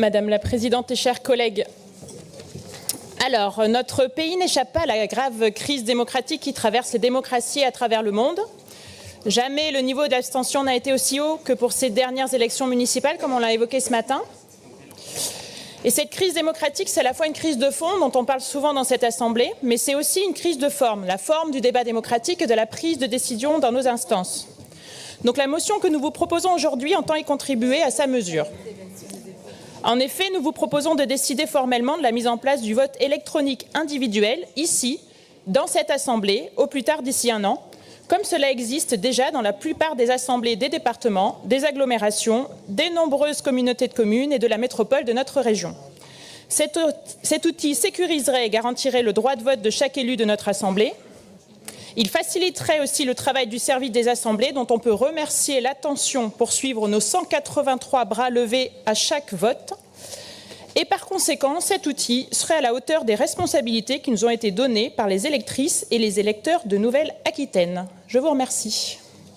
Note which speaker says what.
Speaker 1: Madame la Présidente et chers collègues, alors, notre pays n'échappe pas à la grave crise démocratique qui traverse les démocraties à travers le monde. Jamais le niveau d'abstention n'a été aussi haut que pour ces dernières élections municipales, comme on l'a évoqué ce matin. Et cette crise démocratique, c'est à la fois une crise de fond, dont on parle souvent dans cette Assemblée, mais c'est aussi une crise de forme, la forme du débat démocratique et de la prise de décision dans nos instances. Donc la motion que nous vous proposons aujourd'hui entend y contribuer à sa mesure. En effet, nous vous proposons de décider formellement de la mise en place du vote électronique individuel, ici, dans cette Assemblée, au plus tard d'ici un an, comme cela existe déjà dans la plupart des assemblées des départements, des agglomérations, des nombreuses communautés de communes et de la métropole de notre région. Cet outil sécuriserait et garantirait le droit de vote de chaque élu de notre Assemblée. Il faciliterait aussi le travail du service des assemblées, dont on peut remercier l'attention pour suivre nos 183 bras levés à chaque vote. Et par conséquent, cet outil serait à la hauteur des responsabilités qui nous ont été données par les électrices et les électeurs de Nouvelle-Aquitaine. Je vous remercie.